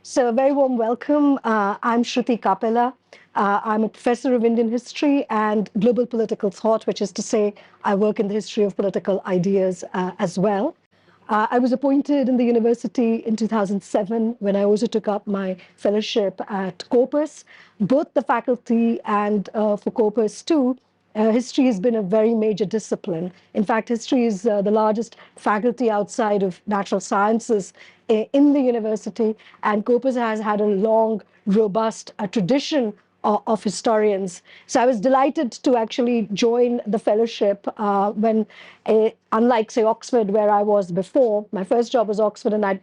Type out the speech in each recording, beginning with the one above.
So, a very warm welcome. I'm Shruti Kapila. I'm a professor of Indian history and global political thought, which is to say, I work in the history of political ideas as well. I was appointed in the university in 2007 when I also took up my fellowship at Corpus. Both the faculty and for Corpus too, history has been a very major discipline. In fact, history is the largest faculty outside of natural sciences in the university, and Corpus has had a long, robust tradition of historians. So I was delighted to actually join the fellowship when, unlike, say, Oxford, where I was before, my first job was Oxford and I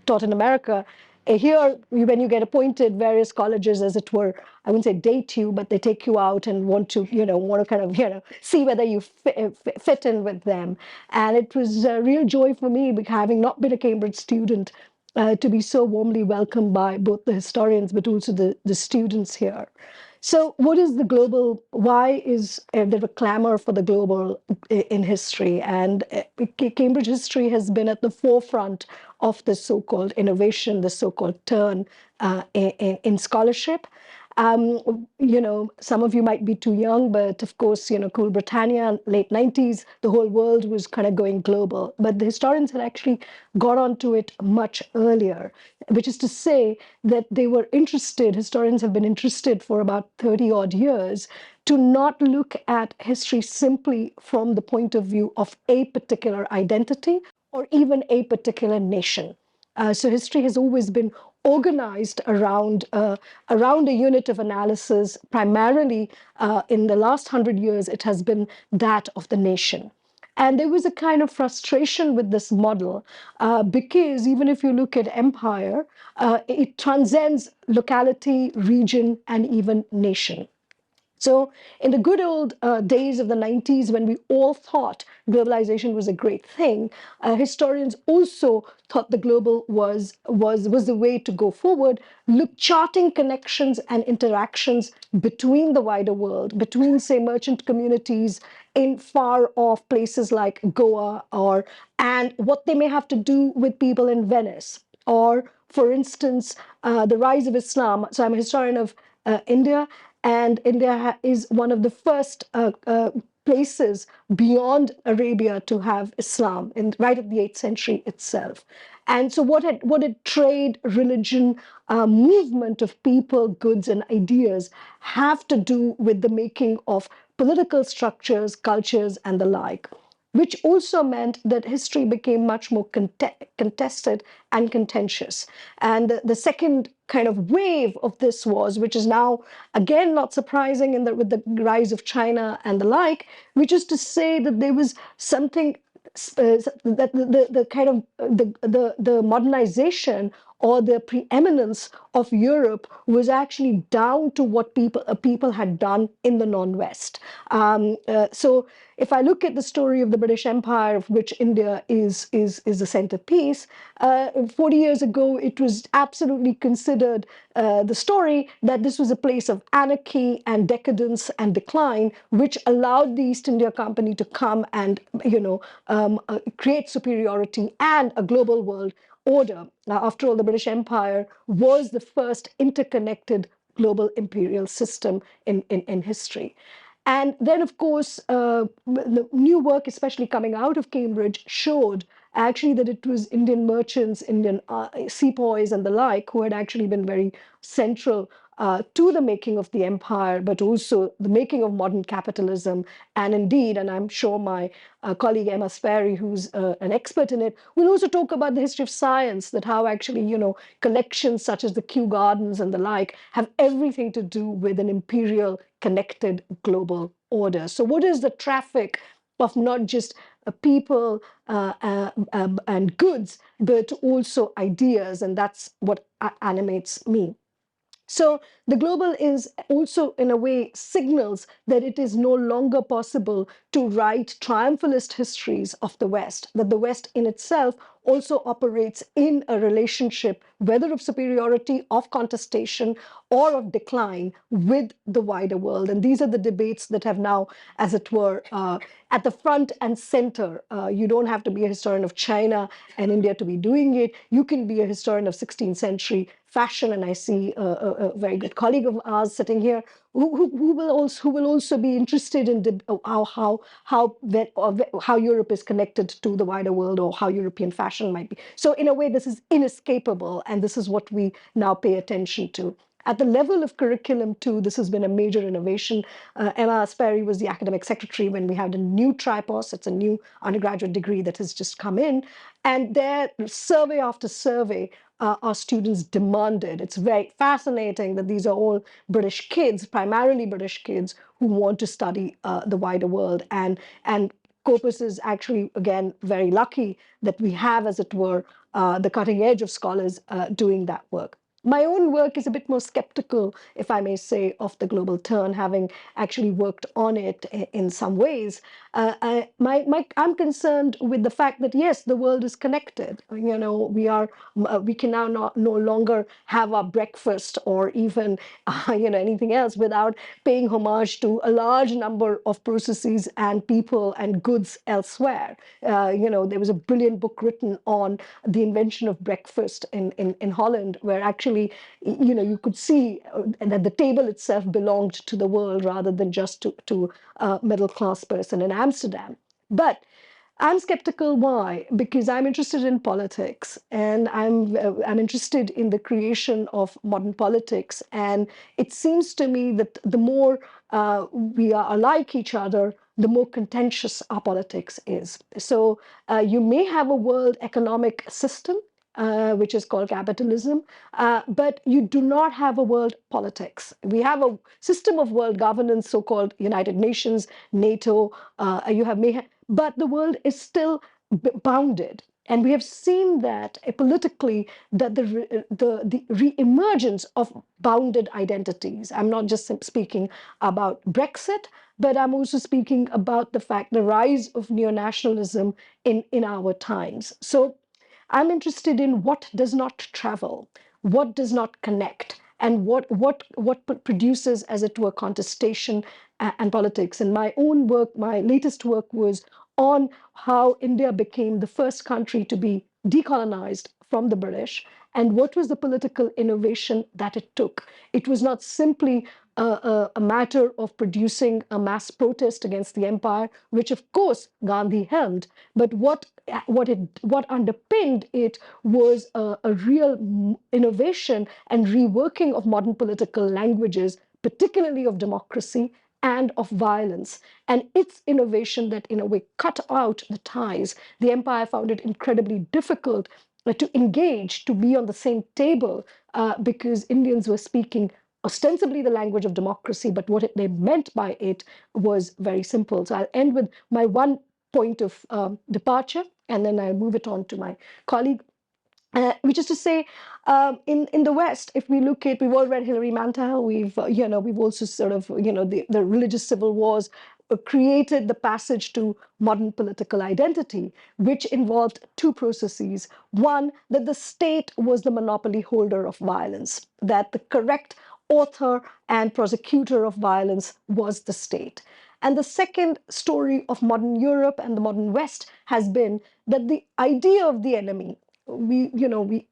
taught in America. Here, when you get appointed, various colleges, as it were, I wouldn't say date you, but they take you out and want to kind of, see whether you fit in with them. And it was a real joy for me, having not been a Cambridge student, to be so warmly welcomed by both the historians, but also the students here. So, what is the global? Why is there a clamor for the global in history? And Cambridge history has been at the forefront of the so-called innovation, the so-called turn in scholarship. Some of you might be too young, but of course, Cool Britannia, late 90s, the whole world was kind of going global. But the historians had actually got onto it much earlier, which is to say that they were interested, historians have been interested for about 30 odd years, to not look at history simply from the point of view of a particular identity or even a particular nation. So history has always been organized around a unit of analysis. Primarily, in the last 100 years, it has been that of the nation. And there was a kind of frustration with this model because even if you look at empire, it transcends locality, region, and even nation. So, in the good old days of the 90s, when we all thought globalization was a great thing, historians also thought the global was the way to go forward, charting connections and interactions between the wider world, between, say, merchant communities in far off places like Goa, and what they may have to do with people in Venice, or, for instance, the rise of Islam. So, I'm a historian of India, and India is one of the first places beyond Arabia to have Islam, right at the 8th century itself. And so, what had trade, religion, movement of people, goods, and ideas have to do with the making of political structures, cultures, and the like, which also meant that history became much more contested and contentious. And the second kind of wave of this was, which is now again not surprising with the rise of China and the like, which is to say that there was something that the kind of the modernization or the preeminence of Europe was actually down to what people had done in the non-West. So if I look at the story of the British Empire, of which India is the centerpiece, 40 years ago, it was absolutely considered the story that this was a place of anarchy and decadence and decline, which allowed the East India Company to come and, create superiority and a global world order. Now, after all, the British Empire was the first interconnected global imperial system in history. And then, of course, the new work, especially coming out of Cambridge, showed actually that it was Indian merchants, Indian sepoys, and the like who had actually been very central to the making of the empire, but also the making of modern capitalism. And indeed, and I'm sure my colleague Emma Spary, who's an expert in it, will also talk about the history of science, that how actually, collections such as the Kew Gardens and the like have everything to do with an imperial connected global order. So what is the traffic of not just people and goods, but also ideas? And that's what animates me. So the global is also, in a way, signals that it is no longer possible to write triumphalist histories of the West, that the West in itself also operates in a relationship, whether of superiority, of contestation, or of decline with the wider world. And these are the debates that have now, as it were, at the front and center. You don't have to be a historian of China and India to be doing it. You can be a historian of 16th century fashion, and I see a very good colleague of ours sitting here who will also be interested in how Europe is connected to the wider world, or how European fashion might be. So in a way, this is inescapable, and this is what we now pay attention to. At the level of curriculum, too, this has been a major innovation. Emma Spary was the academic secretary when we had a new TRIPOS. It's a new undergraduate degree that has just come in. And there, survey after survey, our students demanded. It's very fascinating that these are all British kids, primarily British kids, who want to study the wider world. And Corpus is actually, again, very lucky that we have, as it were, the cutting edge of scholars doing that work. My own work is a bit more skeptical, if I may say, of the global turn, having actually worked on it in some ways. I'm concerned with the fact that, yes, the world is connected. You know, we can now no longer have our breakfast or even anything else without paying homage to a large number of processes and people and goods elsewhere. There was a brilliant book written on the invention of breakfast in Holland, where actually, you could see that the table itself belonged to the world rather than just to a middle-class person in Amsterdam. But I'm skeptical. Why? Because I'm interested in politics, and I'm interested in the creation of modern politics. And it seems to me that the more we are like each other, the more contentious our politics is. So you may have a world economic system, which is called capitalism, but you do not have a world politics. We have a system of world governance, so-called United Nations, NATO. But the world is still bounded. And we have seen that politically, that the re-emergence of bounded identities. I'm not just speaking about Brexit, but I'm also speaking about the fact, the rise of neo-nationalism in our times. So I'm interested in what does not travel, what does not connect, and what produces, as it were, contestation and politics. And my own work, my latest work, was on how India became the first country to be decolonized from the British, and what was the political innovation that it took. It was not simply a matter of producing a mass protest against the empire, which of course Gandhi helmed, but what underpinned it was a real innovation and reworking of modern political languages, particularly of democracy and of violence. And its innovation that, in a way, cut out the ties. The empire found it incredibly difficult to engage, to be on the same table, because Indians were speaking ostensibly the language of democracy, but what they meant by it was very simple. So I'll end with my one point of departure, and then I'll move it on to my colleague. Which is to say, in the West, if we look at, we've all read Hilary Mantel. We've also sort of the religious civil wars created the passage to modern political identity, which involved two processes. One, that the state was the monopoly holder of violence, that the correct author and prosecutor of violence was the state. And the second story of modern Europe and the modern West has been that the idea of the enemy, we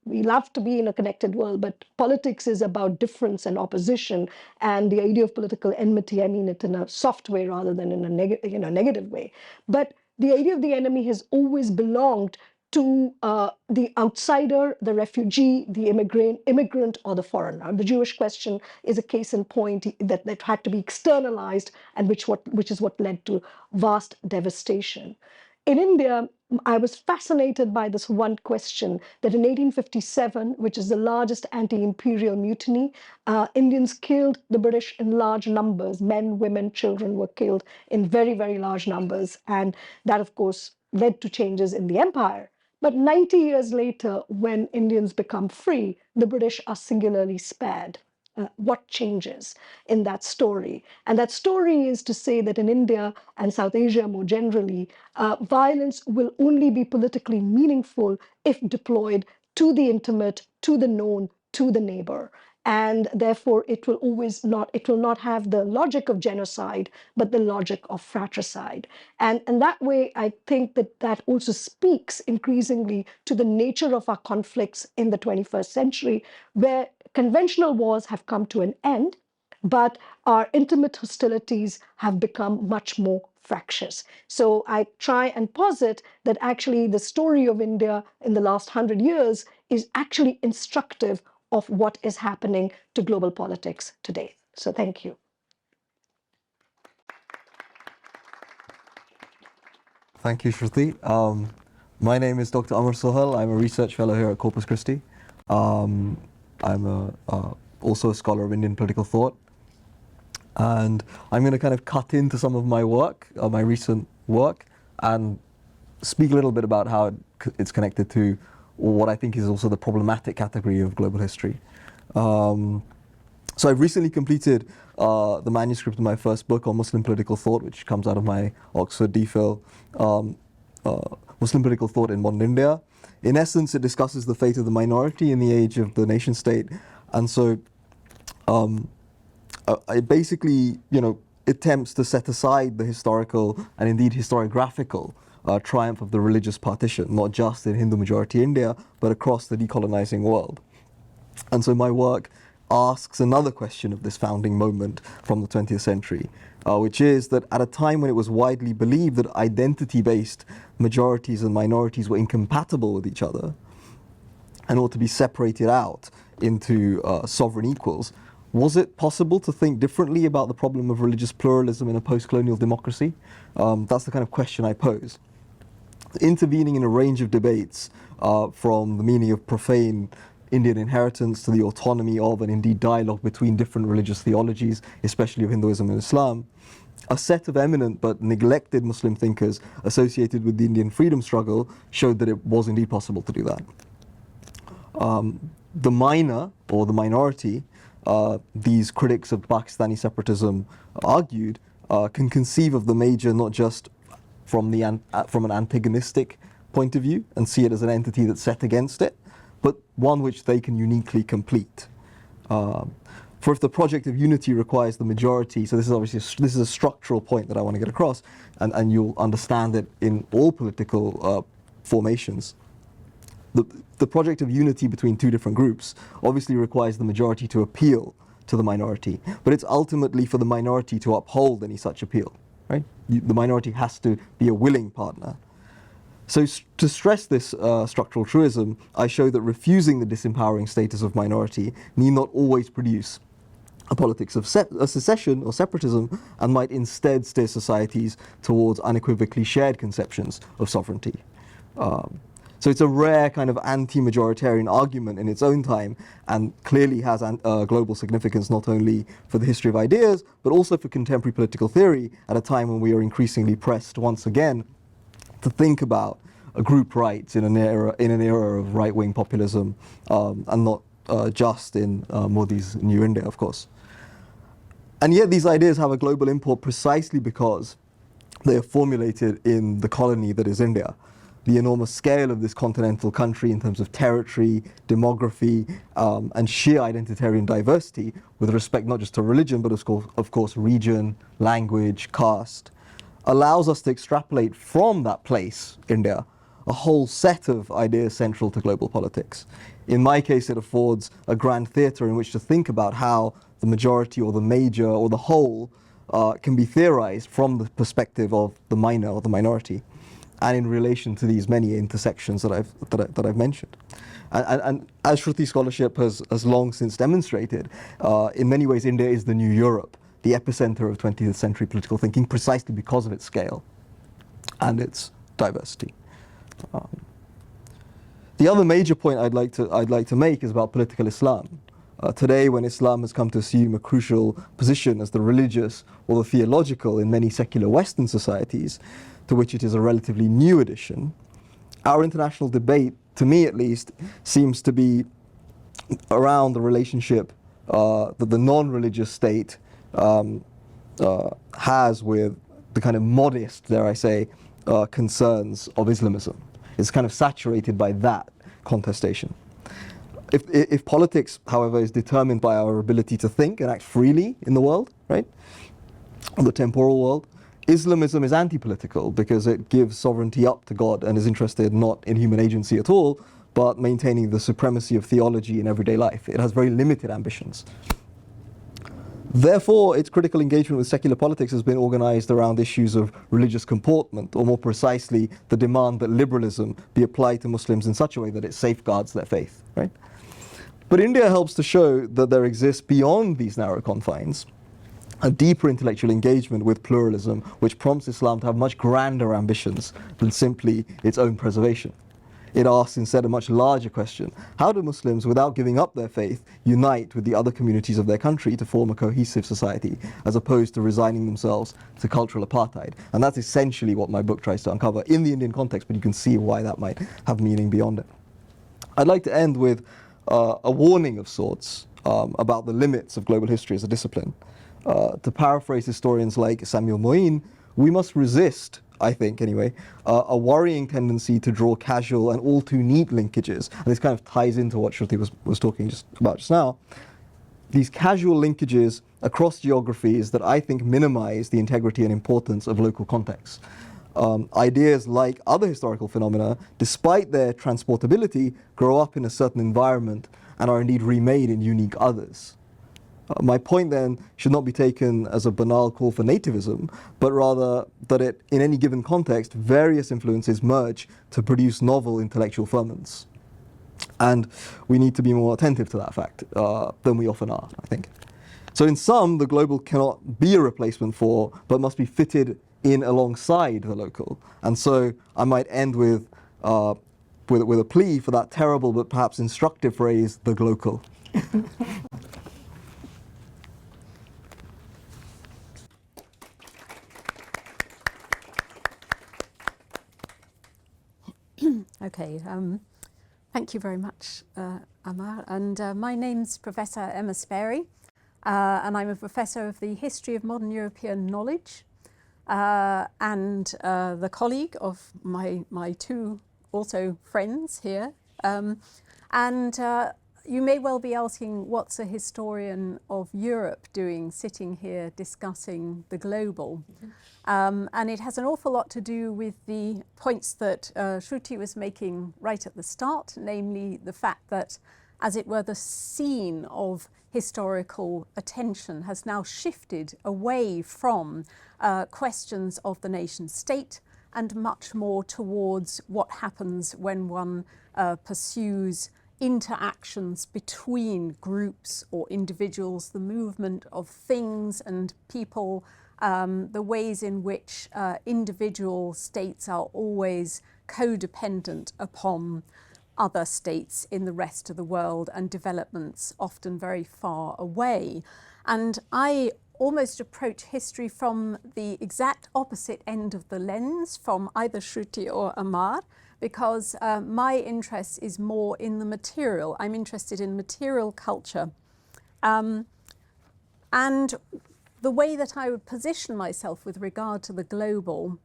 love to be in a connected world, but politics is about difference and opposition, and the idea of political enmity, I mean it in a soft way rather than in a negative way. But the idea of the enemy has always belonged to the outsider, the refugee, the immigrant, or the foreigner. The Jewish question is a case in point that had to be externalized, and which is what led to vast devastation. In India, I was fascinated by this one question, that in 1857, which is the largest anti-imperial mutiny, Indians killed the British in large numbers. Men, women, children were killed in very, very large numbers. And that, of course, led to changes in the empire. But 90 years later, when Indians become free, the British are singularly spared. What changes in that story? And that story is to say that in India and South Asia more generally, violence will only be politically meaningful if deployed to the intimate, to the known, to the neighbor. And therefore, it will not have the logic of genocide, but the logic of fratricide. And that way, I think that also speaks increasingly to the nature of our conflicts in the 21st century, where conventional wars have come to an end, but our intimate hostilities have become much more fractious. So I try and posit that actually the story of India in the last 100 years is actually instructive of what is happening to global politics today. So thank you. Thank you, Shruti. My name is Dr. Amar Sohal. I'm a research fellow here at Corpus Christi. I'm also a scholar of Indian political thought. And I'm going to kind of cut into some of my work, my recent work, and speak a little bit about how it's connected to what I think is also the problematic category of global history. So I've recently completed the manuscript of my first book on Muslim political thought, which comes out of my Oxford DPhil, Muslim Political Thought in Modern India. In essence, it discusses the fate of the minority in the age of the nation state. And so it basically, attempts to set aside the historical and indeed historiographical triumph of the religious partition, not just in Hindu-majority India, but across the decolonizing world. And so my work asks another question of this founding moment from the 20th century, which is that at a time when it was widely believed that identity-based majorities and minorities were incompatible with each other and ought to be separated out into sovereign equals, was it possible to think differently about the problem of religious pluralism in a post-colonial democracy? That's the kind of question I pose. Intervening in a range of debates from the meaning of profane Indian inheritance to the autonomy of and indeed dialogue between different religious theologies, especially of Hinduism and Islam, a set of eminent but neglected Muslim thinkers associated with the Indian freedom struggle showed that it was indeed possible to do that. The minor, or the minority, these critics of Pakistani separatism argued, can conceive of the major not just from an antagonistic point of view and see it as an entity that's set against it, but one which they can uniquely complete. For if the project of unity requires the majority, so this is obviously this is a structural point that I want to get across, and you'll understand it in all political formations. The project of unity between two different groups obviously requires the majority to appeal to the minority, but it's ultimately for the minority to uphold any such appeal, right? The minority has to be a willing partner. So to stress this structural truism, I show that refusing the disempowering status of minority need not always produce a politics of secession or separatism, and might instead steer societies towards unequivocally shared conceptions of sovereignty. So it's a rare kind of anti-majoritarian argument in its own time, and clearly has global significance not only for the history of ideas, but also for contemporary political theory at a time when we are increasingly pressed once again to think about group rights in an era of right-wing populism, and not just in Modi's New India, of course. And yet these ideas have a global import precisely because they are formulated in the colony that is India. The enormous scale of this continental country in terms of territory, demography, and sheer identitarian diversity with respect not just to religion, but of course region, language, caste, allows us to extrapolate from that place, India, a whole set of ideas central to global politics. In my case, it affords a grand theatre in which to think about how the majority or the major or the whole can be theorized from the perspective of the minor or the minority, and in relation to these many intersections that I've mentioned. And as Shruti scholarship has long since demonstrated, in many ways India is the new Europe, the epicenter of 20th century political thinking, precisely because of its scale and its diversity. The other major point I'd like to make is about political Islam. Today, when Islam has come to assume a crucial position as the religious or the theological in many secular Western societies, to which it is a relatively new addition, our international debate, to me at least, seems to be around the relationship that the non-religious state has with the kind of modest, dare I say, concerns of Islamism. It's kind of saturated by that contestation. If politics, however, is determined by our ability to think and act freely in the world, right, the temporal world, Islamism is anti-political because it gives sovereignty up to God and is interested not in human agency at all, but maintaining the supremacy of theology in everyday life. It has very limited ambitions. Therefore, its critical engagement with secular politics has been organized around issues of religious comportment, or more precisely, the demand that liberalism be applied to Muslims in such a way that it safeguards their faith, right? But India helps to show that there exists beyond these narrow confines a deeper intellectual engagement with pluralism, which prompts Islam to have much grander ambitions than simply its own preservation. It asks instead a much larger question: how do Muslims, without giving up their faith, unite with the other communities of their country to form a cohesive society, as opposed to resigning themselves to cultural apartheid? And that's essentially what my book tries to uncover in the Indian context, but you can see why that might have meaning beyond it. I'd like to end with a warning of sorts about the limits of global history as a discipline. To paraphrase historians like Samuel Moin, we must resist, I think anyway, a worrying tendency to draw casual and all too neat linkages. And this kind of ties into what Shruti was talking about just now. These casual linkages across geographies that I think minimize the integrity and importance of local contexts. Ideas like other historical phenomena, despite their transportability, grow up in a certain environment and are indeed remade in unique others. My point then should not be taken as a banal call for nativism, but rather that in any given context, various influences merge to produce novel intellectual ferments. And we need to be more attentive to that fact than we often are, I think. So in sum, the global cannot be a replacement for, but must be fitted in alongside the local. And so I might end with a plea for that terrible but perhaps instructive phrase, the glocal. Okay, thank you very much, Amar. And my name's Professor Emma Spary, and I'm a professor of the history of modern European knowledge, and the colleague of my two also friends here. And you may well be asking, what's a historian of Europe doing sitting here discussing the global? And it has an awful lot to do with the points that Shruti was making right at the start, namely the fact that, as it were, the scene of historical attention has now shifted away from questions of the nation state and much more towards what happens when one pursues interactions between groups or individuals, the movement of things and people, the ways in which individual states are always codependent upon other states in the rest of the world, and developments often very far away. And I almost approach history from the exact opposite end of the lens from either Shruti or Amar, because my interest is more in the material. I'm interested in material culture. And the way that I would position myself with regard to the global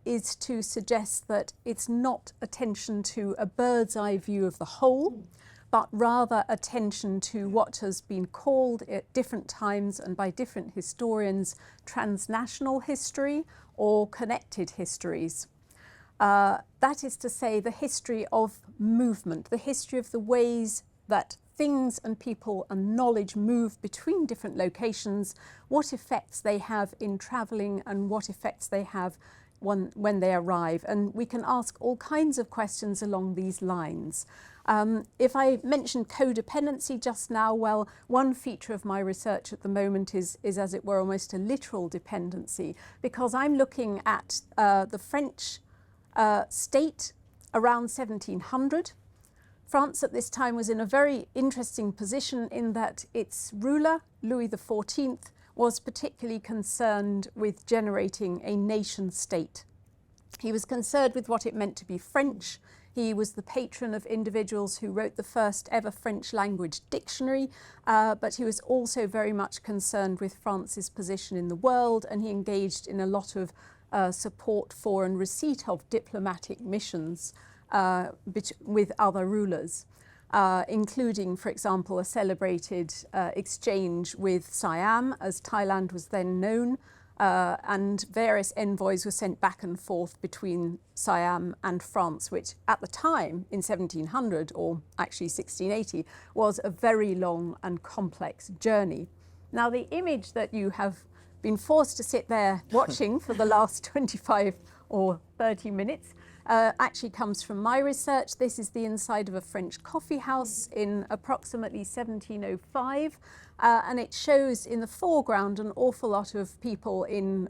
is to suggest that it's not attention to a bird's eye view of the whole, but rather attention to what has been called at different times and by different historians transnational history or connected histories. That is to say, the history of movement, the history of the ways that things and people and knowledge move between different locations, what effects they have in travelling and what effects they have when they arrive. And we can ask all kinds of questions along these lines. If I mentioned codependency just now, well, one feature of my research at the moment is as it were, almost a literal dependency, because I'm looking at the French state around 1700. France at this time was in a very interesting position in that its ruler, Louis XIV, was particularly concerned with generating a nation state. He was concerned with what it meant to be French. He was the patron of individuals who wrote the first ever French language dictionary, but he was also very much concerned with France's position in the world, and he engaged in a lot of support for and receipt of diplomatic missions with other rulers, including, for example, a celebrated exchange with Siam, as Thailand was then known, and various envoys were sent back and forth between Siam and France, which at the time in 1700, or actually 1680, was a very long and complex journey. Now, the image that you have been forced to sit there watching for the last 25 or 30 minutes actually comes from my research. This is the inside of a French coffee house in approximately 1705. And it shows in the foreground an awful lot of people in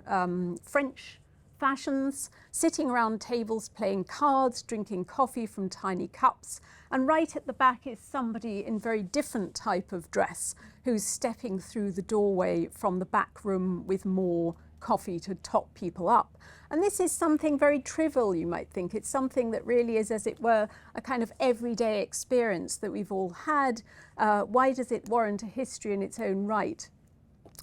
French fashions, sitting around tables, playing cards, drinking coffee from tiny cups. And right at the back is somebody in very different type of dress who's stepping through the doorway from the back room with more coffee to top people up. And this is something very trivial, you might think. It's something that really is, as it were, a kind of everyday experience that we've all had. Why does it warrant a history in its own right?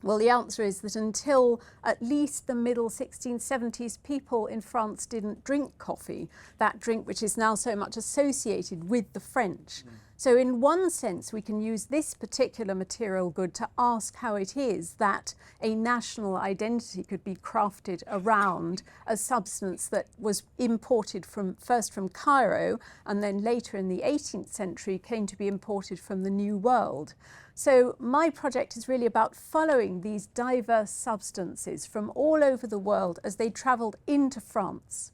Well, the answer is that until at least the middle 1670s, people in France didn't drink coffee, that drink which is now so much associated with the French. So in one sense, we can use this particular material good to ask how it is that a national identity could be crafted around a substance that was imported first from Cairo, and then later in the 18th century came to be imported from the New World. So my project is really about following these diverse substances from all over the world as they travelled into France.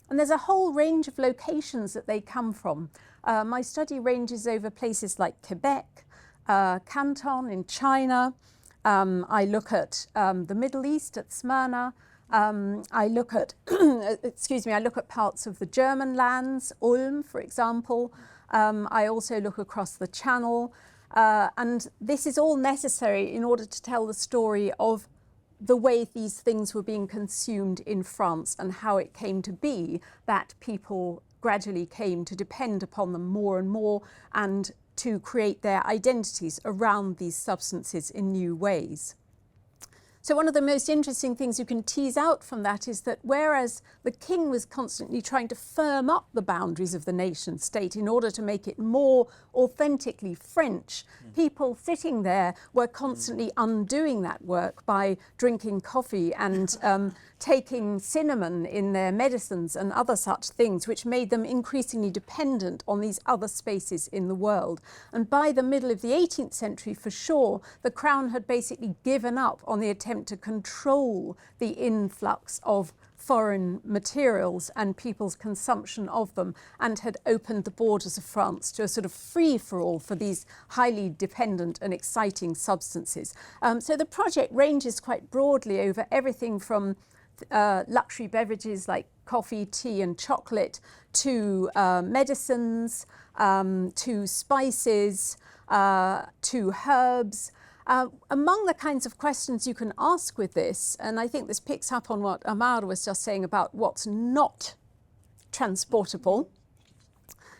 And there's a whole range of locations that they come from. My study ranges over places like Quebec, Canton in China. I look at the Middle East, at Smyrna. I look at, I look at parts of the German lands, Ulm, for example. I also look across the Channel. And this is all necessary in order to tell the story of the way these things were being consumed in France and how it came to be that people gradually came to depend upon them more and more and to create their identities around these substances in new ways. So one of the most interesting things you can tease out from that is that whereas the king was constantly trying to firm up the boundaries of the nation state in order to make it more authentically French, people sitting there were constantly undoing that work by drinking coffee and taking cinnamon in their medicines and other such things, which made them increasingly dependent on these other spaces in the world. And by the middle of the 18th century, for sure, the crown had basically given up on the attempt to control the influx of foreign materials and people's consumption of them, and had opened the borders of France to a sort of free-for-all for these highly dependent and exciting substances. So the project ranges quite broadly over everything from luxury beverages like coffee, tea and chocolate, to medicines, to spices, to herbs. Among the kinds of questions you can ask with this, and I think this picks up on what Amar was just saying about what's not transportable,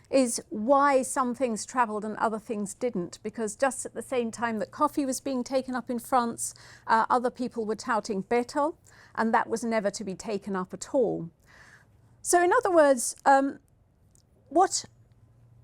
is why some things travelled and other things didn't. Because just at the same time that coffee was being taken up in France, other people were touting betel, and that was never to be taken up at all. So in other words, what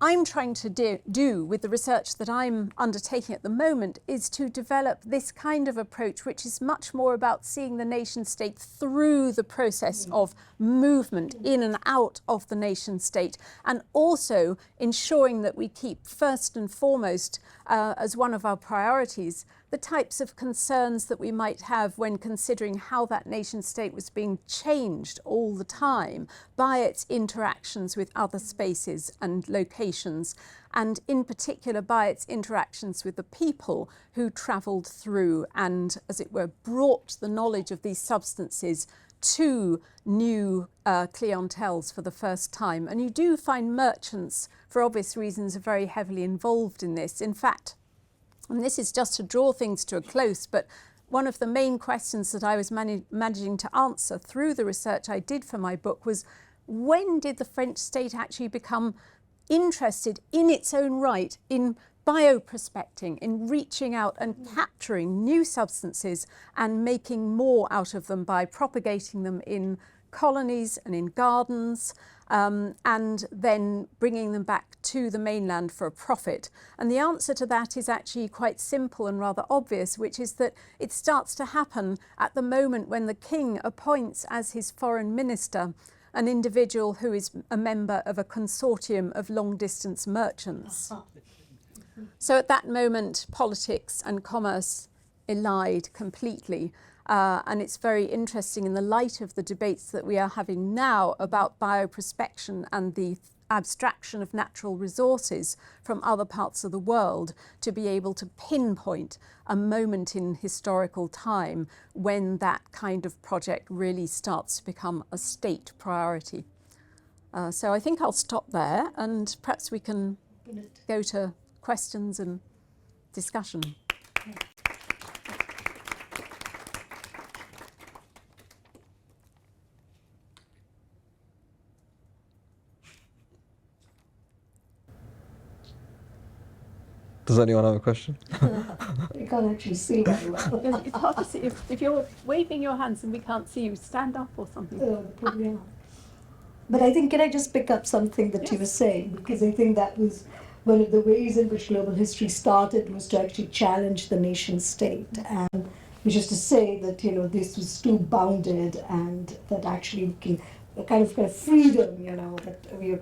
I'm trying to do with the research that I'm undertaking at the moment is to develop this kind of approach, which is much more about seeing the nation state through the process of movement in and out of the nation state, and also ensuring that we keep first and foremost as one of our priorities the types of concerns that we might have when considering how that nation state was being changed all the time by its interactions with other spaces and locations, and in particular by its interactions with the people who travelled through and, as it were, brought the knowledge of these substances to new clienteles for the first time. And you do find merchants, for obvious reasons, are very heavily involved in this. In fact, and this is just to draw things to a close, but one of the main questions that I was managing to answer through the research I did for my book was, when did the French state actually become interested in its own right in bioprospecting, in reaching out and capturing new substances and making more out of them by propagating them in colonies and in gardens, and then bringing them back to the mainland for a profit. And the answer to that is actually quite simple and rather obvious, which is that it starts to happen at the moment when the king appoints as his foreign minister an individual who is a member of a consortium of long-distance merchants. So at that moment, politics and commerce elide completely. And it's very interesting in the light of the debates that we are having now about bioprospection and the abstraction of natural resources from other parts of the world, to be able to pinpoint a moment in historical time when that kind of project really starts to become a state priority. So I think I'll stop there, and perhaps we can go to questions and discussion. Does anyone have a question? You can't actually see very well. It's hard to see. If you're waving your hands and we can't see you, stand up or something. Yeah. But I think, can I just pick up something that you were Yes. saying? Because I think that was one of the ways in which global history started, was to actually challenge the nation state, and which is to say that, you know, this was too bounded, and that actually we can, a kind of freedom, you know, that we are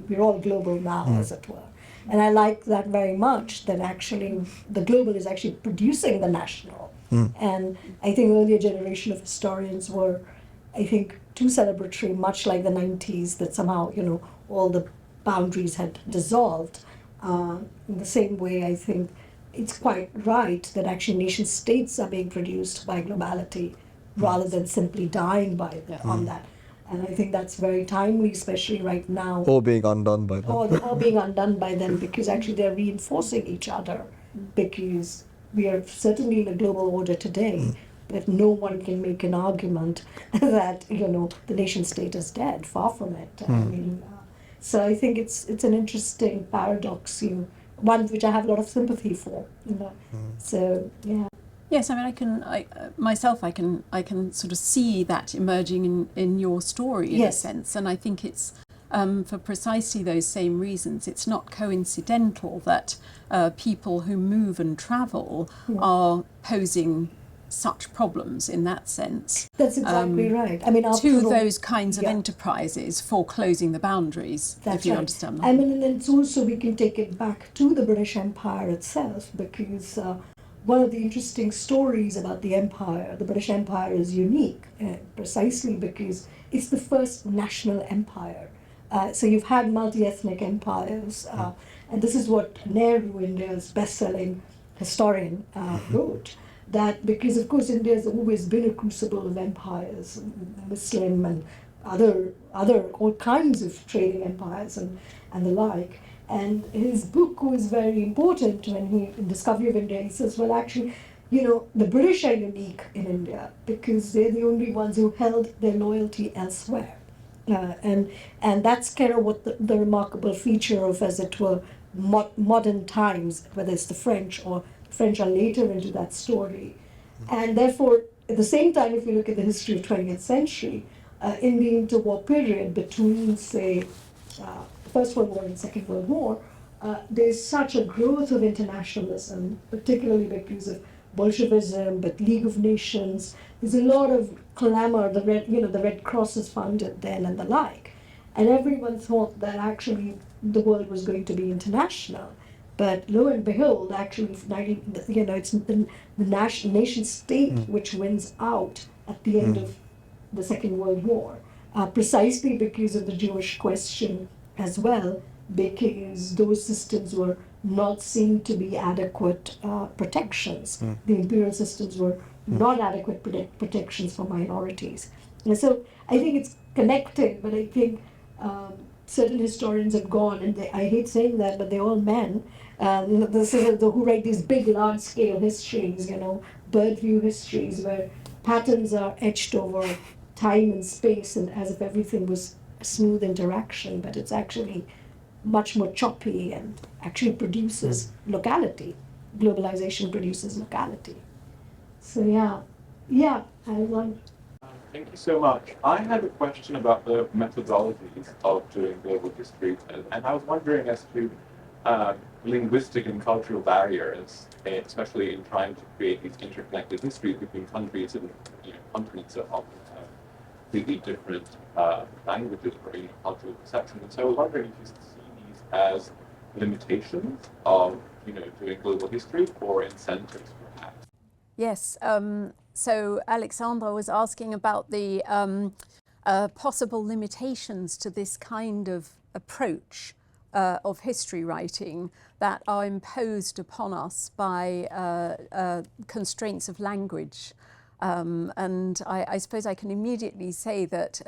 we're all global now, as it were. And I like that very much, that actually the global is actually producing the national. And I think earlier generation of historians were, I think, too celebratory, much like the 90s, that somehow, you know, all the boundaries had dissolved. In the same way, I think it's quite right that actually nation states are being produced by globality rather than simply dying by on that. And I think that's very timely, especially right now. Or being undone by them. Or being undone by them, because actually they're reinforcing each other, because we are certainly in a global order today, but no one can make an argument that, you know, the nation state is dead. Far from it. I mean, so I think it's an interesting paradox, one which I have a lot of sympathy for. You know, so yeah. Yes, I mean, I can sort of see that emerging in your story in a sense, and I think it's for precisely those same reasons. It's not coincidental that people who move and travel are posing such problems in that sense. That's exactly right. I mean, to those kinds of enterprises for closing the boundaries, if you understand that. I mean, and it's also, we can take it back to the British Empire itself, because one of the interesting stories about the empire, the British Empire, is unique, precisely because it's the first national empire. So you've had multi-ethnic empires, and this is what Nehru, India's best-selling historian, wrote, that because, of course, India has always been a crucible of empires, Muslim and other all kinds of trading empires and the like. And his book was very important when in Discovery of India, he says, well, actually, you know, the British are unique in India because they're the only ones who held their loyalty elsewhere. And that's kind of what the remarkable feature of, as it were, modern times, whether it's the French or French are later into that story. And therefore, at the same time, if you look at the history of 20th century, in the interwar period between, say, First World War and Second World War, there's such a growth of internationalism, particularly because of Bolshevism, but League of Nations. There's a lot of clamor. The Red Cross is founded then and the like, and everyone thought that actually the world was going to be international. But lo and behold, actually, it's the nation state which wins out at the end of the Second World War, precisely because of the Jewish question as well, because those systems were not seen to be adequate protections. The imperial systems were not adequate protections for minorities. And so I think it's connected, but I think certain historians have gone, and I hate saying that, but they're all men, who write these big, large-scale histories, bird view histories, where patterns are etched over time and space, and as if everything was smooth interaction, but it's actually much more choppy and actually produces locality. Globalization produces locality. So I want. Thank you so much. I had a question about the methodologies of doing global history, and I was wondering as to linguistic and cultural barriers, especially in trying to create these interconnected histories between countries, and countries that often have completely different languages or cultural perceptions. And so I was wondering if you see these as limitations of doing global history or incentives, perhaps. Yes. So Alexandra was asking about the possible limitations to this kind of approach of history writing that are imposed upon us by constraints of language. And I suppose I can immediately say that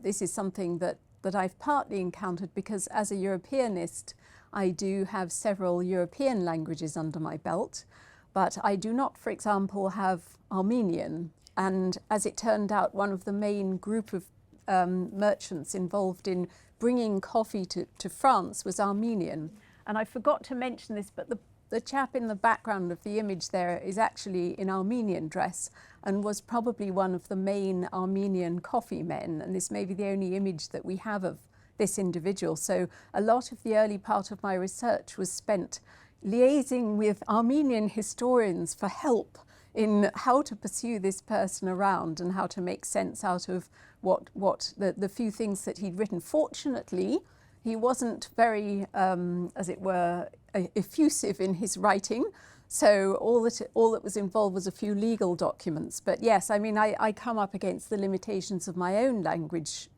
this is something that I've partly encountered because as a Europeanist, I do have several European languages under my belt. But I do not, for example, have Armenian. And as it turned out, one of the main group of merchants involved in bringing coffee to France was Armenian. And I forgot to mention this, but the chap in the background of the image there is actually in Armenian dress and was probably one of the main Armenian coffee men. And this may be the only image that we have of this individual. So a lot of the early part of my research was spent liaising with Armenian historians for help in how to pursue this person around and how to make sense out of what the few things that he'd written. Fortunately, he wasn't very, as it were, effusive in his writing. So all that was involved was a few legal documents. But yes, I mean, I come up against the limitations of my own language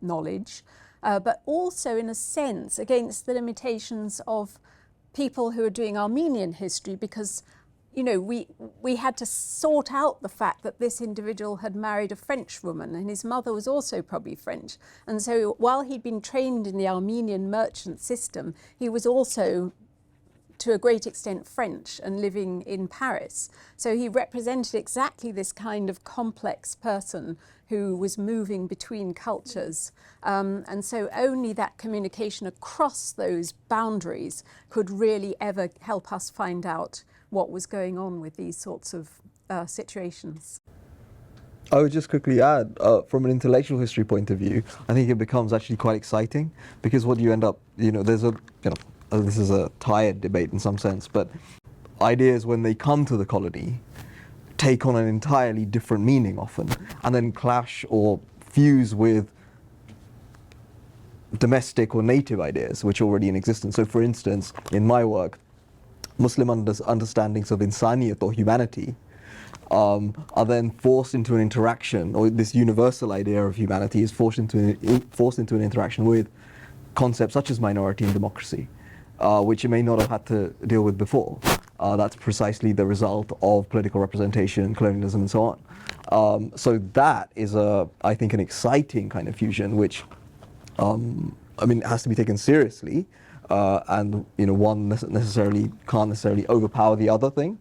knowledge, but also in a sense against the limitations of people who are doing Armenian history because, we had to sort out the fact that this individual had married a French woman and his mother was also probably French. And so while he'd been trained in the Armenian merchant system, he was also to a great extent French and living in Paris. So he represented exactly this kind of complex person who was moving between cultures. And so only that communication across those boundaries could really ever help us find out what was going on with these sorts of situations. I would just quickly add, from an intellectual history point of view, I think it becomes actually quite exciting because what you end up, there's this is a tired debate in some sense, but ideas when they come to the colony take on an entirely different meaning often and then clash or fuse with domestic or native ideas which are already in existence. So for instance, in my work, Muslim understandings of insaniyat or humanity are then forced into an interaction, or this universal idea of humanity is forced into an interaction with concepts such as minority and democracy, which it may not have had to deal with before. That's precisely the result of political representation, colonialism, and so on. So that is, I think, an exciting kind of fusion, which, it has to be taken seriously, and one can't necessarily overpower the other thing.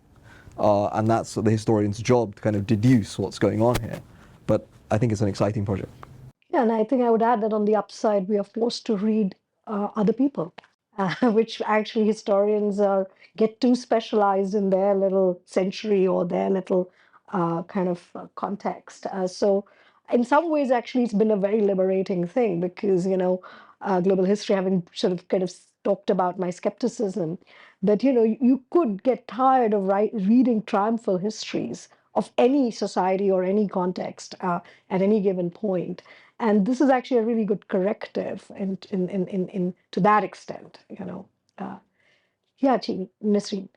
And that's the historian's job to kind of deduce what's going on here. But I think it's an exciting project. Yeah, and I think I would add that on the upside, we are forced to read other people, which actually historians get too specialized in their little century or their little kind of context. So, in some ways, actually, it's been a very liberating thing because, global history, having sort of kind of talked about my skepticism, that, you could get tired of reading triumphal histories of any society or any context at any given point. And this is actually a really good corrective in to that extent, Yeah, Nisreen.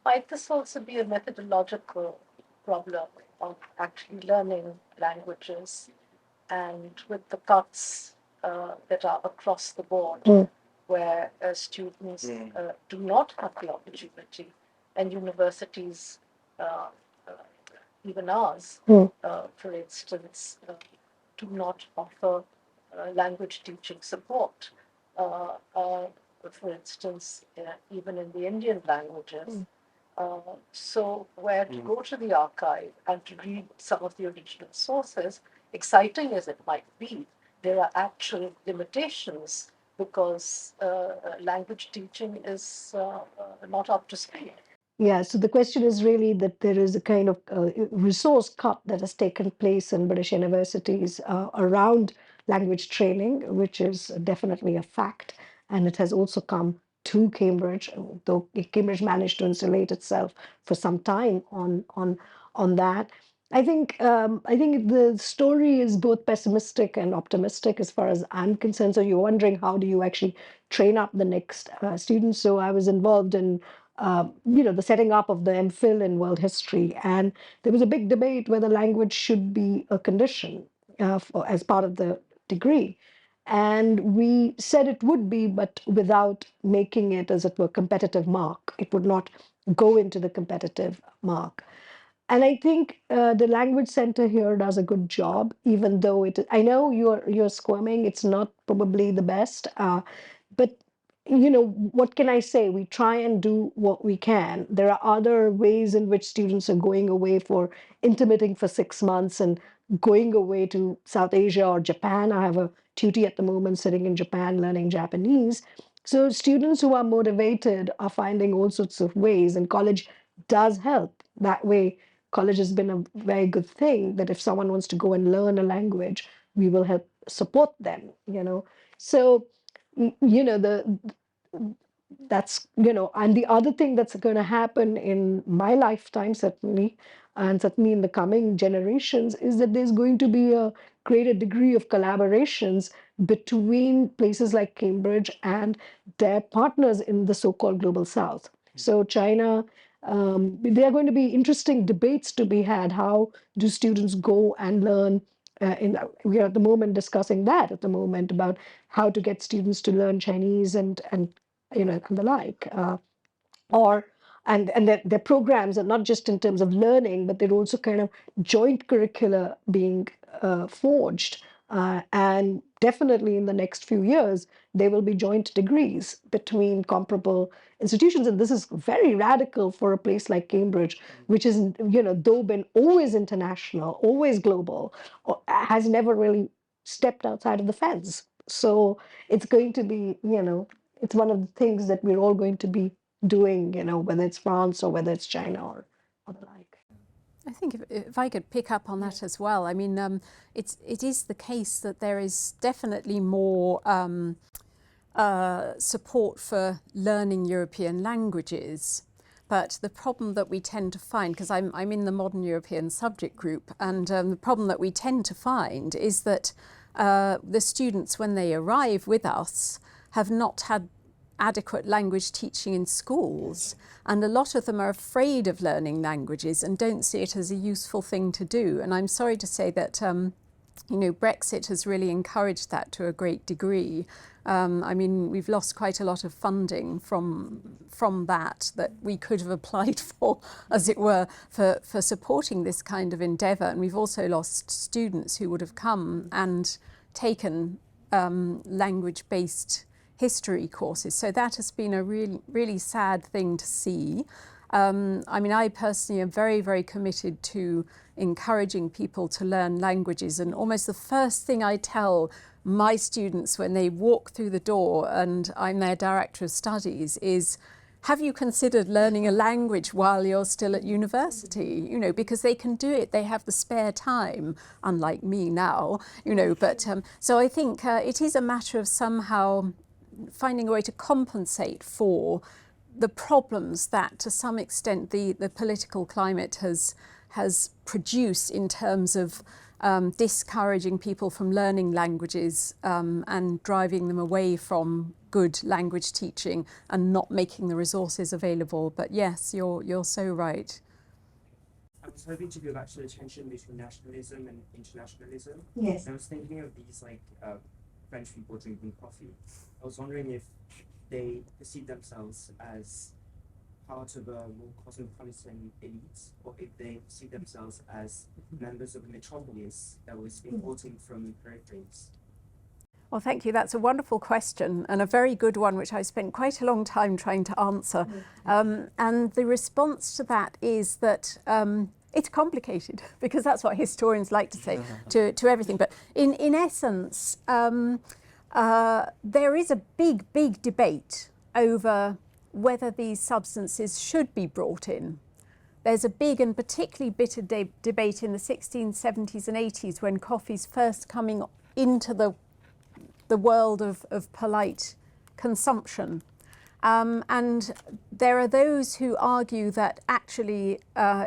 Might this also be a methodological problem of actually learning languages and with the cuts that are across the board, where students do not have the opportunity, and universities, uh, even ours, for instance, do not offer language teaching support. For instance, even in the Indian languages. So where to go to the archive and to read some of the original sources, exciting as it might be, there are actual limitations because language teaching is not up to speed. Yeah, so the question is really that there is a kind of resource cut that has taken place in British universities around language training, which is definitely a fact. And it has also come to Cambridge, though Cambridge managed to insulate itself for some time on that. I think the story is both pessimistic and optimistic as far as I'm concerned. So you're wondering, how do you actually train up the next students? So I was involved in the setting up of the MPhil in world history, and there was a big debate whether language should be a condition as part of the degree. And we said it would be, but without making it, as it were, competitive mark. It would not go into the competitive mark. And I think the language center here does a good job, even though I know you're squirming. It's not probably the best, but what can I say? We try and do what we can. There are other ways in which students are going away for intermitting for 6 months and going away to South Asia or Japan. I have a tutee at the moment sitting in Japan learning Japanese. So students who are motivated are finding all sorts of ways, and college does help that way. College has been a very good thing, that if someone wants to go and learn a language, we will help support them. So the and the other thing that's going to happen in my lifetime, certainly, and certainly in the coming generations, is that there's going to be a greater degree of collaborations between places like Cambridge and their partners in the so-called global south. So China, there are going to be interesting debates to be had. How do students go and learn? We are at the moment discussing that at the moment, about how to get students to learn Chinese and the like, or and their programs are not just in terms of learning, but they're also kind of joint curricula being forged, and definitely in the next few years there will be joint degrees between comparable institutions. And this is very radical for a place like Cambridge, which is, though been always international, always global, has never really stepped outside of the fence. So it's going to be, it's one of the things that we're all going to be doing, whether it's France or whether it's China or the like. I think if I could pick up on that as well, I mean, it is the case that there is definitely more support for learning European languages. But the problem that we tend to find, because I'm in the modern European subject group, and the problem that we tend to find is that the students, when they arrive with us, have not had adequate language teaching in schools, and a lot of them are afraid of learning languages and don't see it as a useful thing to do. And I'm sorry to say that Brexit has really encouraged that to a great degree. I mean, we've lost quite a lot of funding from that we could have applied for, as it were, for supporting this kind of endeavour. And we've also lost students who would have come and taken language-based history courses. So that has been a really, really sad thing to see. I mean, I personally am very, very committed to encouraging people to learn languages. And almost the first thing I tell my students when they walk through the door and I'm their director of studies is, have you considered learning a language while you're still at university? Because they can do it. They have the spare time, unlike me now, But so I think it is a matter of somehow finding a way to compensate for the problems that, to some extent, the political climate has produced in terms of discouraging people from learning languages and driving them away from good language teaching and not making the resources available. But yes, you're so right. I was hoping to go back to the tension between nationalism and internationalism. Yes. I was thinking of these French people drinking coffee. I was wondering if they perceive themselves as part of a more cosmopolitan elite, or if they see themselves as members of a metropolis that was importing from peripheries. Well, thank you. That's a wonderful question, and a very good one, which I spent quite a long time trying to answer. And the response to that is that it's complicated, because that's what historians like to say to everything. But in essence, there is a big, big debate over whether these substances should be brought in. There's a big and particularly bitter debate in the 1670s and 80s when coffee's first coming into the world of polite consumption. And there are those who argue that actually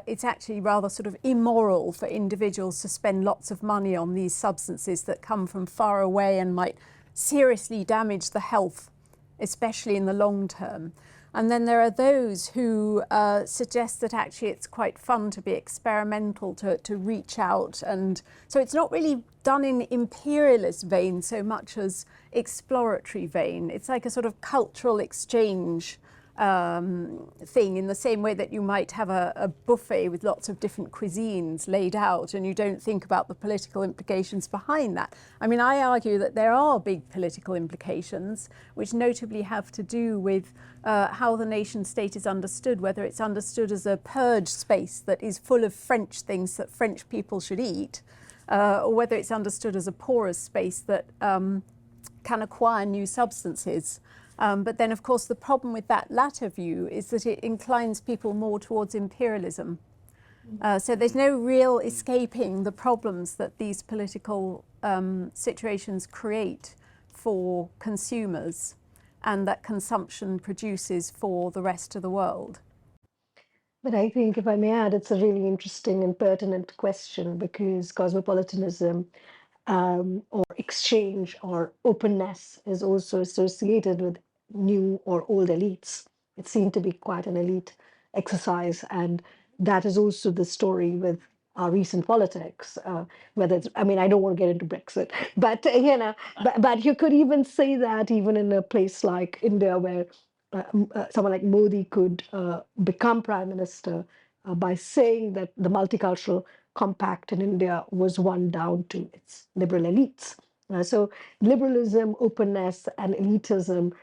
it's actually rather sort of immoral for individuals to spend lots of money on these substances that come from far away and might seriously damage the health, especially in the long term. And then there are those who suggest that actually it's quite fun to be experimental, to reach out. And so it's not really done in imperialist vein so much as exploratory vein. It's like a sort of cultural exchange thing, in the same way that you might have a buffet with lots of different cuisines laid out and you don't think about the political implications behind that. I mean, I argue that there are big political implications, which notably have to do with how the nation state is understood, whether it's understood as a purge space that is full of French things that French people should eat, or whether it's understood as a porous space that can acquire new substances. But then, of course, the problem with that latter view is that it inclines people more towards imperialism. So there's no real escaping the problems that these political situations create for consumers and that consumption produces for the rest of the world. But I think, if I may add, it's a really interesting and pertinent question, because cosmopolitanism or exchange or openness is also associated with new or old elites. It seemed to be quite an elite exercise, and that is also the story with our recent politics. Whether it's, I mean, I don't want to get into Brexit, but but you could even say that even in a place like India, where someone like Modi could become prime minister by saying that the multicultural compact in India was won down to its liberal elites. So liberalism, openness, and elitism,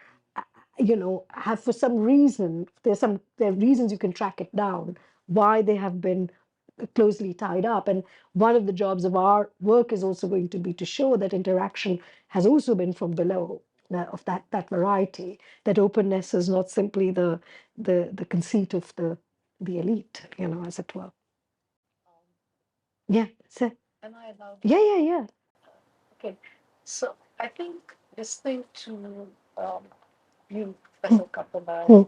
have, for some reason, there are reasons you can track it down why they have been closely tied up. And one of the jobs of our work is also going to be to show that interaction has also been from below, of that variety. That openness is not simply the conceit of the elite, as it were. Yeah. So Am I allowed? yeah. Okay. So I think listening to you, Professor Kapila,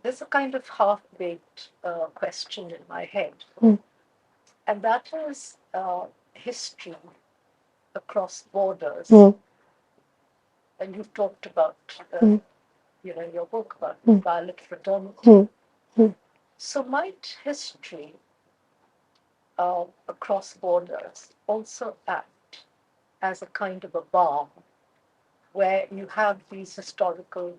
there's a kind of half-baked question in my head, and that is history across borders. And you've talked about, in your book about violet fraternity. So might history across borders also act as a kind of a balm, where you have these historical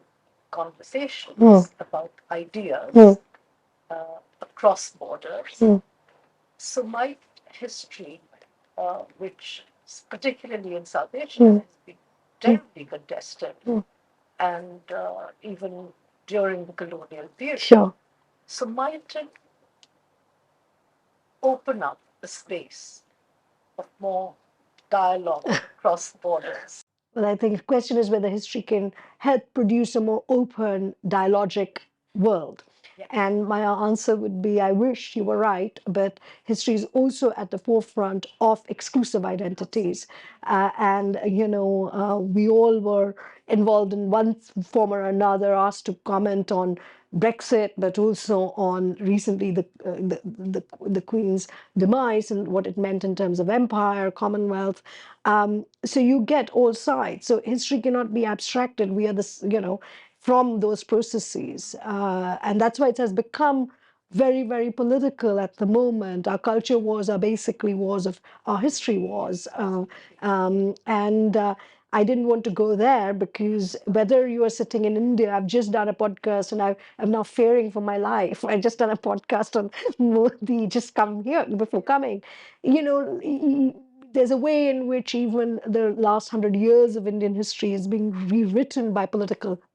conversations about ideas across borders? So might history, which particularly in South Asia has been terribly contested, and even during the colonial period, so might it open up a space of more dialogue across borders? Well, I think the question is whether history can help produce a more open, dialogic world. Yeah. And my answer would be, I wish you were right, but history is also at the forefront of exclusive identities. We all were involved in one form or another, asked to comment on Brexit, but also on recently the Queen's demise and what it meant in terms of empire, Commonwealth. So you get all sides. So history cannot be abstracted. We are from those processes, and that's why it has become very, very political at the moment. Our culture wars are basically wars of our history wars, and I didn't want to go there, because whether you are sitting in India, I've just done a podcast and I'm now fearing for my life. I just done a podcast on Modi, just come here before coming. There's a way in which even the last 100 years of Indian history is being rewritten by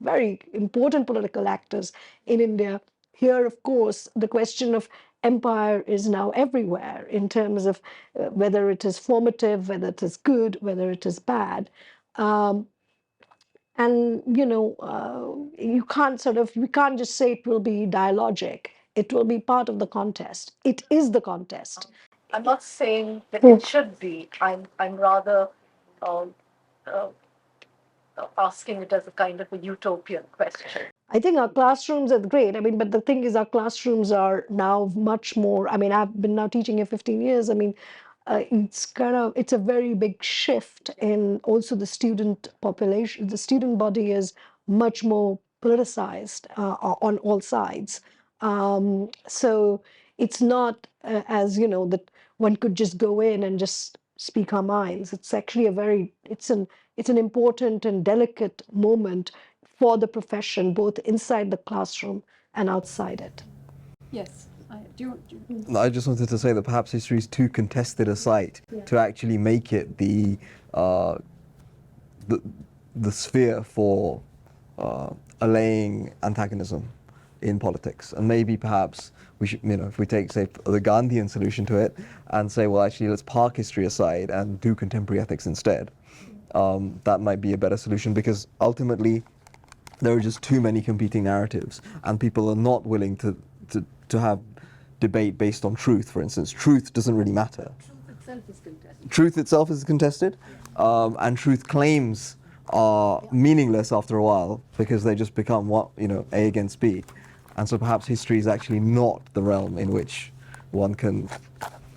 very important political actors in India. Here, of course, the question of empire is now everywhere in terms of whether it is formative, whether it is good, whether it is bad. And you can't we can't just say it will be dialogic. It will be part of the contest. It is the contest. I'm not saying that it should be. I'm rather um, uh, asking it as a kind of a utopian question. I think our classrooms are great. I mean, but the thing is, our classrooms are now much more. I mean, I've been now teaching here 15 years. I mean, it's a very big shift in also the student population. The student body is much more politicized on all sides. So it's not as that one could just go in and just speak our minds. It's actually it's an important and delicate moment for the profession, both inside the classroom and outside it. Yes. I just wanted to say that perhaps history is too contested a site to actually make it the sphere for allaying antagonism in politics. And maybe perhaps we should, if we take, say, the Gandhian solution to it and say, well, actually, let's park history aside and do contemporary ethics instead. That might be a better solution, because ultimately there are just too many competing narratives, and people are not willing to have debate based on truth, for instance. Truth doesn't really matter. Truth itself is contested, and truth claims are meaningless after a while, because they just become A against B. And so perhaps history is actually not the realm in which one can.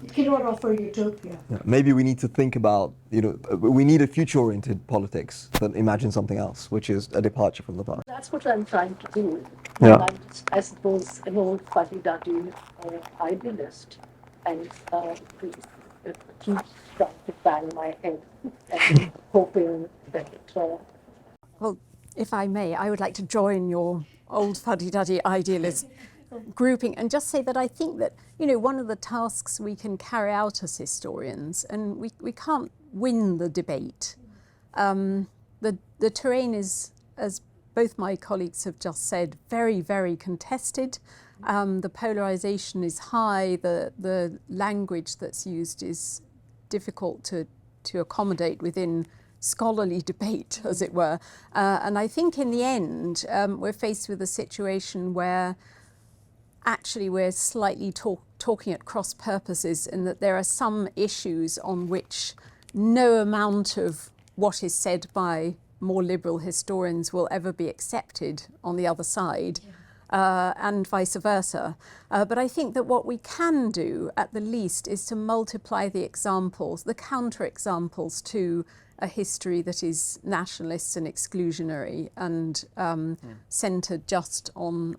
It cannot offer utopia. Maybe we need to think about, we need a future-oriented politics that imagines something else, which is a departure from the past. That's what I'm trying to do. Yeah. And I'm just, I suppose, an old fuddy-duddy idealist, and keep trying to bang my head and hoping that Well, if I may, I would like to join your old fuddy-duddy idealist grouping and just say that I think that, one of the tasks we can carry out as historians, and we can't win the debate. The terrain is, as both my colleagues have just said, very, very contested. The polarization is high. The language that's used is difficult to accommodate within scholarly debate, as it were. And I think in the end, we're faced with a situation where actually we're slightly talking at cross purposes, in that there are some issues on which no amount of what is said by more liberal historians will ever be accepted on the other side. And vice versa. But I think that what we can do, at the least, is to multiply the examples, the counter-examples to a history that is nationalist and exclusionary and centred just on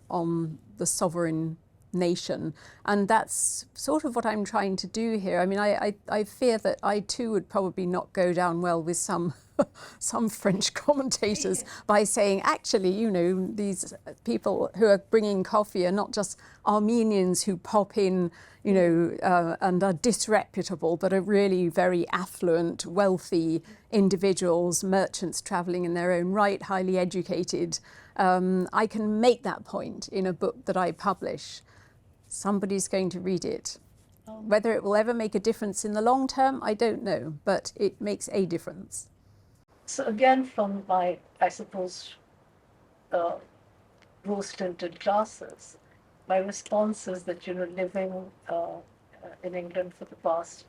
the sovereign nation. And that's sort of what I'm trying to do here. I mean, I fear that I too would probably not go down well with some French commentators by saying, actually, these people who are bringing coffee are not just Armenians who pop in, and are disreputable, but are really very affluent, wealthy individuals, merchants travelling in their own right, highly educated. I can make that point in a book that I publish. Somebody's going to read it. Whether it will ever make a difference in the long term, I don't know, but it makes a difference. So again, from my, I suppose, rose-tinted glasses, my response is that, living in England for the past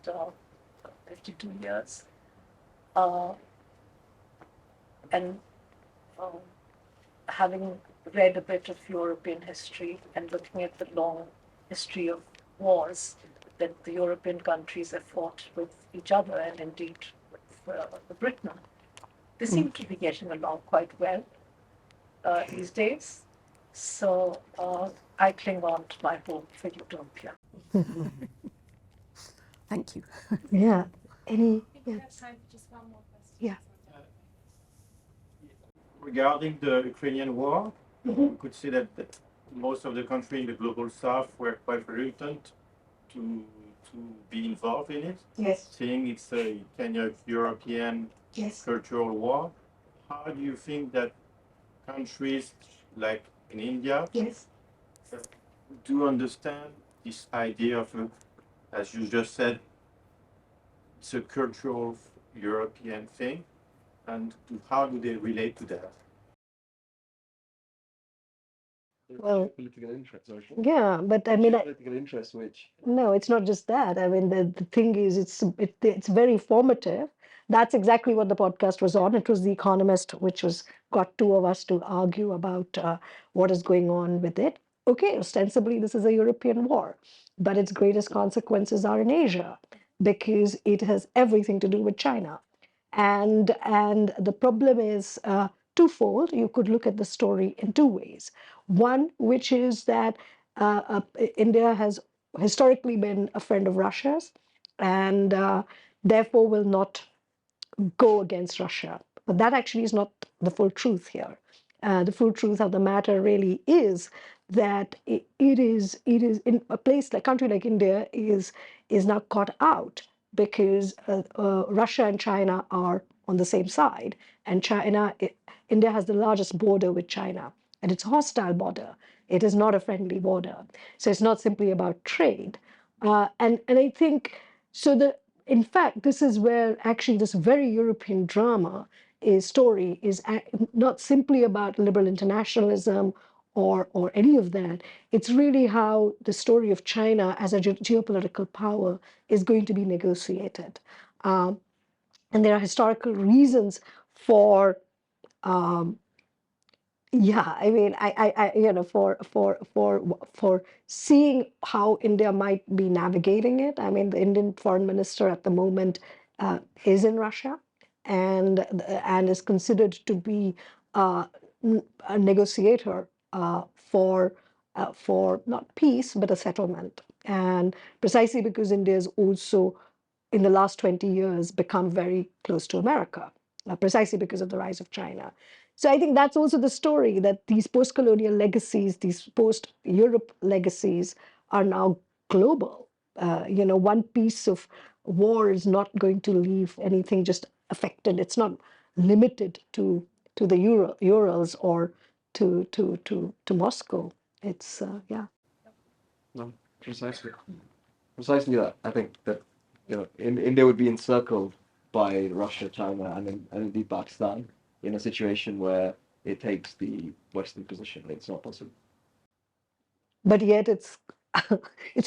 52 years, and having read a bit of European history and looking at the long history of wars that the European countries have fought with each other, and indeed with Britain, they seem to be getting along quite well these days. So I cling on to my hope for utopia. Thank you. Yeah. Any? We Yeah. have time for just one more question. Yeah. Regarding the Ukrainian war, we could see that most of the countries in the global south were quite reluctant to be involved in it, Yes. saying it's a kind of European Yes. cultural war. How do you think that countries like in India Yes. do understand this idea of, as you just said, it's a cultural European thing, and how do they relate to that? Well, Political interest, sorry. yeah, but I mean, Political interest, which no, it's not just that. I mean, the thing is, it's very formative. That's exactly what the podcast was on. It was The Economist, which was got two of us to argue about what is going on with it. Okay, ostensibly this is a European war, but its greatest consequences are in Asia because it has everything to do with China. And the problem is twofold. You could look at the story in two ways. One, which is that India has historically been a friend of Russia's, and therefore will not go against Russia. But that actually is not the full truth here. The full truth of the matter really is that it is in a place like country like India is now caught out because Russia and China are on the same side, and India has the largest border with China, and it's a hostile border. It is not a friendly border. So it's not simply about trade. And I think so. In fact, this is where actually this very European drama story is not simply about liberal internationalism or any of that. It's really how the story of China as a geopolitical power is going to be negotiated. And there are historical reasons for yeah, I mean, for seeing how India might be navigating it. I mean, the Indian foreign minister at the moment is in Russia, and is considered to be a negotiator for not peace but a settlement, and precisely because India is also in the last 20 years become very close to America, precisely because of the rise of China. So I think that's also the story, that these post-colonial legacies, these post-Europe legacies are now global. One piece of war is not going to leave anything just affected. It's not limited to the Urals or to Moscow. It's yeah. no, precisely that. I think that India would be encircled by Russia, China, and indeed Pakistan in a situation where it takes the Western position. It's not possible. But yet its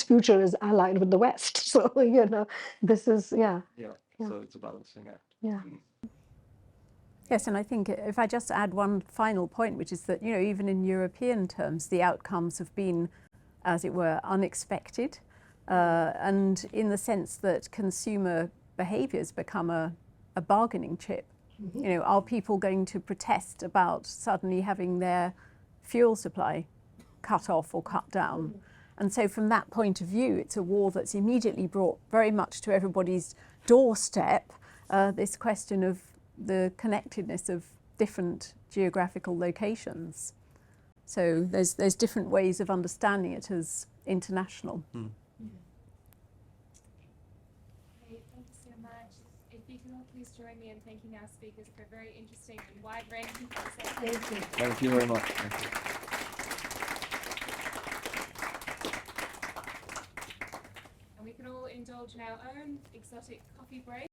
future is allied with the West. So this is yeah. Yeah. Yeah. So it's a balancing act. Yeah. Yes, and I think if I just add one final point, which is that, even in European terms, the outcomes have been, as it were, unexpected, and in the sense that consumer behaviours become a bargaining chip. Are people going to protest about suddenly having their fuel supply cut off or cut down? And so from that point of view, it's a war that's immediately brought very much to everybody's doorstep this question of the connectedness of different geographical locations. So there's different ways of understanding it as international. Mm. Great, thank you so much. If you can all please join me in thanking our speakers for a very interesting and wide-ranging conversation. Thank you. Thank you very much. Thank you. And we can all indulge in our own exotic coffee break.